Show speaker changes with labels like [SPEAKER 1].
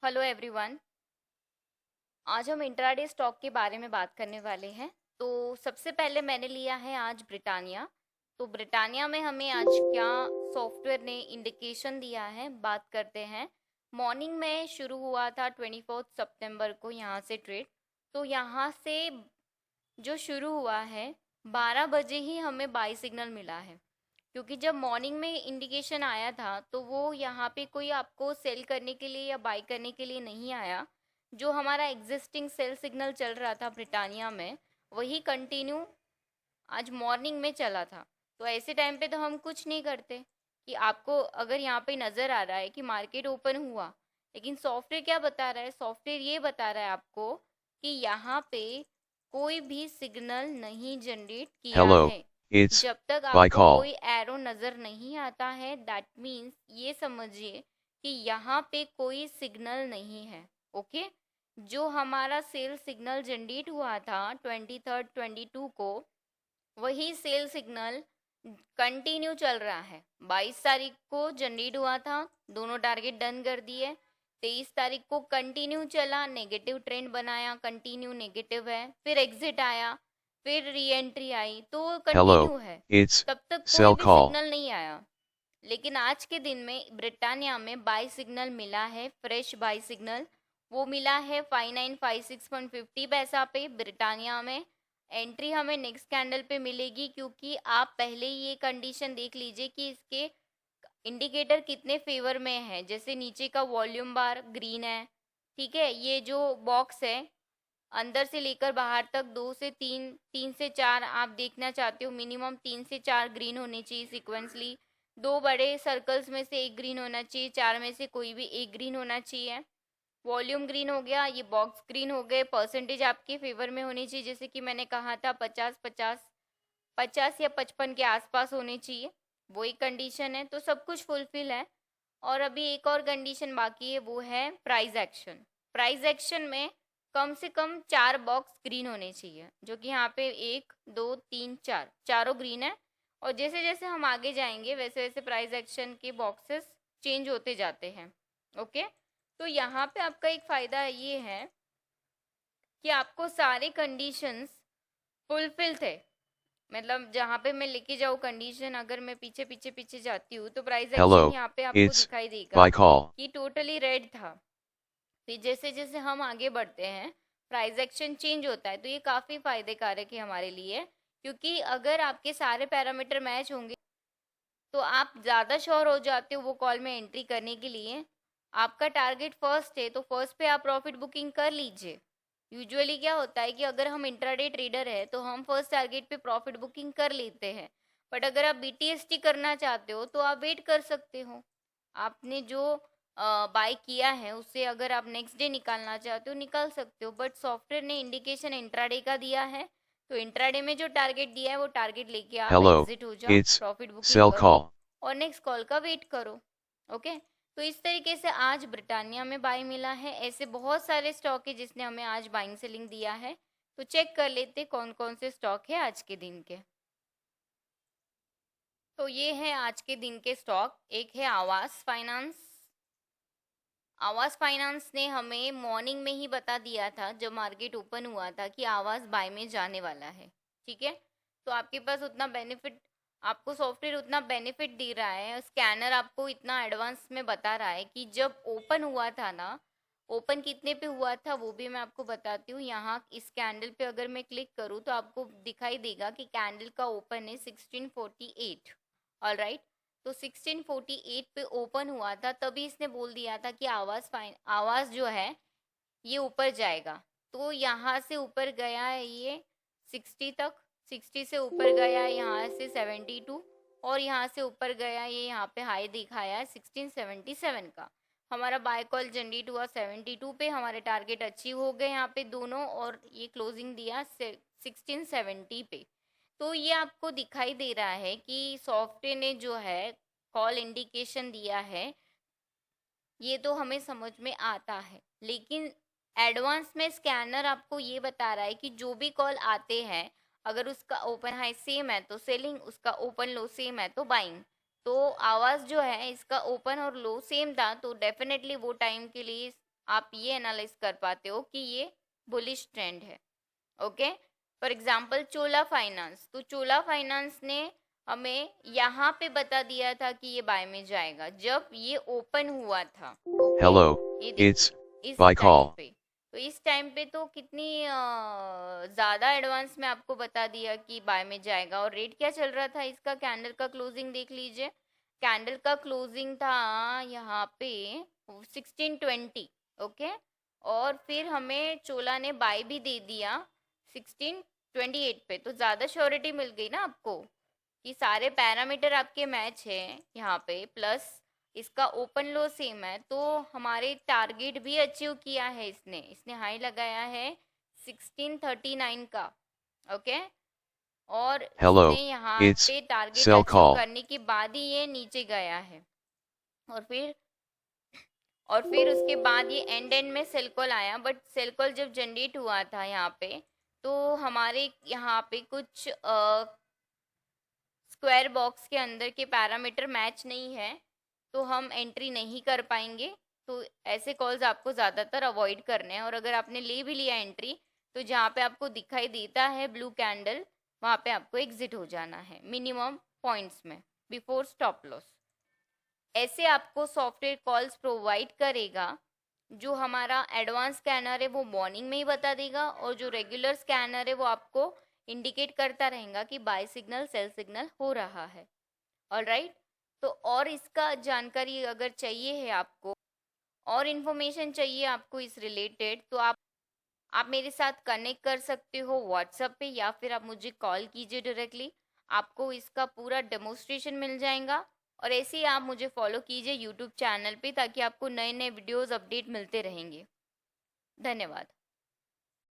[SPEAKER 1] Hello everyone. आज हम intraday stock के बारे में बात करने वाले हैं। तो सबसे पहले मैंने लिया है आज ब्रिटानिया। तो ब्रिटानिया में हमें आज क्या सॉफ्टवेयर ने इंडिकेशन दिया है, बात करते हैं। मॉर्निंग में शुरू हुआ था 24 सितंबर को यहाँ से ट्रेड। तो यहाँ से जो शुरू हुआ है 12 बजे ही हमें बाई सिग्नल मिला है, क्योंकि जब मॉर्निंग में इंडिकेशन आया था तो वो यहाँ पे कोई आपको सेल करने के लिए या बाई करने के लिए नहीं आया। जो हमारा एग्जिस्टिंग सेल सिग्नल चल रहा था ब्रिटानिया में, वही कंटिन्यू आज मॉर्निंग में चला था। तो ऐसे टाइम पे तो हम कुछ नहीं करते। कि आपको अगर यहाँ पे नज़र आ रहा है कि मार्केट ओपन हुआ, लेकिन सॉफ्टवेयर क्या बता रहा है, सॉफ्टवेयर ये बता रहा है आपको कि यहाँ पे कोई भी सिग्नल नहीं जनरेट किया
[SPEAKER 2] Hello,
[SPEAKER 1] है।
[SPEAKER 2] it's
[SPEAKER 1] जब तक
[SPEAKER 2] by
[SPEAKER 1] आपको
[SPEAKER 2] call.
[SPEAKER 1] कोई एरो नज़र नहीं आता है, दैट मीन्स ये समझिए कि यहाँ पे कोई सिग्नल नहीं है। ओके। जो हमारा सेल सिग्नल जनरेट हुआ था 23 22 को, वही सेल सिग्नल कंटिन्यू चल रहा है। 22 तारीख को जनरेट हुआ था, दोनों टारगेट डन कर दिए। 23 तारीख को कंटिन्यू चला, नेगेटिव ट्रेंड बनाया, कंटिन्यू नेगेटिव है, फिर एग्जिट आया, फिर री एंट्री आई, तो
[SPEAKER 2] Hello,
[SPEAKER 1] कंटिन्यू है।
[SPEAKER 2] it's
[SPEAKER 1] तब तक कोई
[SPEAKER 2] sell
[SPEAKER 1] भी
[SPEAKER 2] call.
[SPEAKER 1] सिग्नल नहीं आया। लेकिन आज के दिन में ब्रिटानिया में बाई सिग्नल मिला है, फ्रेश बाई सिग्नल। वो मिला है 5956.50 पैसा पे ब्रिटानिया में। एंट्री हमें नेक्स्ट कैंडल पे मिलेगी, क्योंकि आप पहले ही ये कंडीशन देख लीजिए कि इसके इंडिकेटर कितने फेवर में है। जैसे नीचे का वॉल्यूम बार ग्रीन है, ठीक है। ये जो बॉक्स है अंदर से लेकर बाहर तक 2 से 3, 3 से 4 आप देखना चाहते हो, मिनिमम 3 से 4 ग्रीन होने चाहिए सिक्वेंसली। दो बड़े सर्कल्स में से एक ग्रीन होना चाहिए, चार में से कोई भी एक ग्रीन होना चाहिए। वॉल्यूम ग्रीन हो गया, ये बॉक्स ग्रीन हो गए। परसेंटेज आपके फेवर में होनी चाहिए, जैसे कि मैंने कहा था 50 50 50 या 55 के आसपास होने चाहिए। वो एक कंडीशन है, तो सब कुछ फुलफिल है। और अभी एक और कंडीशन बाकी है, वो है प्राइस एक्शन। प्राइस एक्शन में कम से कम 4 बॉक्स ग्रीन होने चाहिए, जो कि यहाँ पे 1 2 3 4 चारों ग्रीन है। और जैसे जैसे हम आगे जाएंगे वैसे वैसे प्राइस एक्शन के बॉक्सेस चेंज होते जाते हैं। ओके। तो यहाँ पे आपका एक फ़ायदा ये है कि आपको सारे कंडीशंस फुलफिल थे। मतलब जहाँ पे मैं लेके जाऊँ कंडीशन, अगर मैं पीछे पीछे पीछे जाती हूँ तो प्राइस एक्शन
[SPEAKER 2] Hello,
[SPEAKER 1] यहाँ पे आपको
[SPEAKER 2] it's
[SPEAKER 1] दिखाई देगा
[SPEAKER 2] by call.
[SPEAKER 1] कि टोटली रेड था। फिर जैसे जैसे हम आगे बढ़ते हैं प्राइस एक्शन चेंज होता है, तो ये काफ़ी फायदे कारक है हमारे लिए। क्योंकि अगर आपके सारे पैरामीटर मैच होंगे तो आप ज़्यादा श्योर हो जाते हो वो कॉल में एंट्री करने के लिए। आपका टारगेट फर्स्ट है तो फर्स्ट पे आप प्रॉफिट बुकिंग कर लीजिए। यूजुअली क्या होता है कि अगर हम इंट्राडे ट्रेडर है तो हम फर्स्ट टारगेट पे प्रॉफिट बुकिंग कर लेते हैं। बट अगर आप बीटीएसटी करना चाहते हो तो आप वेट कर सकते हो। आपने जो बाय किया है उससे अगर आप नेक्स्ट डे निकालना चाहते हो निकाल सकते हो। बट सॉफ्टवेयर ने इंडिकेशन इंट्राडे का दिया है, तो इंट्राडे में जो टारगेट दिया है वो टारगेट लेके आप
[SPEAKER 2] Hello,
[SPEAKER 1] एग्जिट हो जाओ,
[SPEAKER 2] it's
[SPEAKER 1] प्रॉफिट बुकिंग
[SPEAKER 2] sell
[SPEAKER 1] करो
[SPEAKER 2] call.
[SPEAKER 1] और नेक्स्ट कॉल का वेट करो। ओके। तो इस तरीके से आज ब्रिटानिया में बाय मिला है। ऐसे बहुत सारे स्टॉक है जिसने हमें आज बाइंग सेलिंग दिया है। तो चेक कर लेते कौन कौन से स्टॉक है आज के दिन के। तो ये है आज के दिन के स्टॉक। एक है आवास फाइनेंस। आवास फाइनेंस ने हमें मॉर्निंग में ही बता दिया था जब मार्केट ओपन हुआ था कि आवास बाय में जाने वाला है। ठीक है। तो आपके पास उतना बेनिफिट, आपको सॉफ्टवेयर उतना बेनिफिट दे रहा है, स्कैनर आपको इतना एडवांस में बता रहा है कि जब ओपन हुआ था ना, ओपन कितने पे हुआ था वो भी मैं आपको बताती हूँ। यहाँ इस कैंडल पे अगर मैं क्लिक करूँ तो आपको दिखाई देगा कि कैंडल का ओपन है 1648। All right. तो 1648 पे ओपन हुआ था, तभी इसने बोल दिया था कि आवाज जो है ये ऊपर जाएगा। तो यहाँ से ऊपर गया है ये 60 तक, 60 से ऊपर गया है यहाँ से 72, और यहाँ से ऊपर गया ये यहाँ पे हाई दिखाया है 1677 का। हमारा बाय कॉल जनरेट हुआ 72 पे, हमारे टारगेट अचीव हो गए यहाँ पे दोनों, और ये क्लोजिंग दिया 1670 पे। तो ये आपको दिखाई दे रहा है कि सॉफ्टवेयर ने जो है कॉल इंडिकेशन दिया है, ये तो हमें समझ में आता है। लेकिन एडवांस में स्कैनर आपको ये बता रहा है कि जो भी कॉल आते हैं, अगर उसका ओपन हाई सेम है तो सेलिंग, उसका ओपन लो सेम है तो बाइंग। तो आवाज़ जो है इसका ओपन और लो सेम था, तो डेफिनेटली वो टाइम के लिए आप ये एनालाइज कर पाते हो कि ये बुलिश ट्रेंड है। Okay, for example Chola finance, तो चोला फाइनेंस ने हमें यहाँ पे बता दिया था कि ये बाय में जाएगा जब ये ओपन हुआ था। ओके,
[SPEAKER 2] Hello,
[SPEAKER 1] ये
[SPEAKER 2] it's
[SPEAKER 1] देखिए इस
[SPEAKER 2] by
[SPEAKER 1] टाइम
[SPEAKER 2] call.
[SPEAKER 1] पे, तो इस टाइम पे तो कितनी ज़्यादा एडवांस में आपको बता दिया कि बाय में जाएगा। और रेट क्या चल रहा था इसका, कैंडल का क्लोजिंग देख लीजिए, कैंडल का क्लोजिंग था यहाँ पे 1620। ओके, और फिर हमें चोला ने बाय भी दे दिया 1628 पे, तो ज़्यादा श्योरिटी मिल गई ना आपको कि सारे पैरामीटर आपके मैच है यहाँ पे, प्लस इसका ओपन लो सेम है, तो हमारे टारगेट भी अचीव किया है इसने। इसने हाई लगाया है 1639 का। ओके, और
[SPEAKER 2] Hello,
[SPEAKER 1] इसने यहाँ
[SPEAKER 2] it's
[SPEAKER 1] पे टारगेट
[SPEAKER 2] sell
[SPEAKER 1] अचीव
[SPEAKER 2] call.
[SPEAKER 1] करने के बाद ही ये नीचे गया है। और फिर उसके बाद ये एंड में सेल कॉल आया, बट सेल कॉल जब जनरेट हुआ था यहाँ पे, तो हमारे यहाँ पे कुछ स्क्वायर बॉक्स के अंदर के पैरामीटर मैच नहीं है, तो हम एंट्री नहीं कर पाएंगे। तो ऐसे कॉल्स आपको ज़्यादातर अवॉइड करने हैं, और अगर आपने ले भी लिया एंट्री, तो जहाँ पे आपको दिखाई देता है ब्लू कैंडल, वहाँ पे आपको एग्जिट हो जाना है मिनिमम पॉइंट्स में बिफोर स्टॉप लॉस। ऐसे आपको सॉफ्टवेयर कॉल्स प्रोवाइड करेगा। जो हमारा एडवांस स्कैनर है वो मॉर्निंग में ही बता देगा, और जो रेगुलर स्कैनर है वो आपको इंडिकेट करता रहेगा कि बाय सिग्नल सेल सिग्नल हो रहा है। ऑलराइट, तो और इसका जानकारी अगर चाहिए है आपको, और इन्फॉर्मेशन चाहिए आपको इस रिलेटेड, तो आप मेरे साथ कनेक्ट कर सकते हो व्हाट्सएप पे, या फिर आप मुझे कॉल कीजिए डायरेक्टली। आपको इसका पूरा डेमोस्ट्रेशन मिल जाएगा। और ऐसे ही आप मुझे फॉलो कीजिए यूट्यूब चैनल पे, ताकि आपको नए नए वीडियोस अपडेट मिलते रहेंगे। धन्यवाद।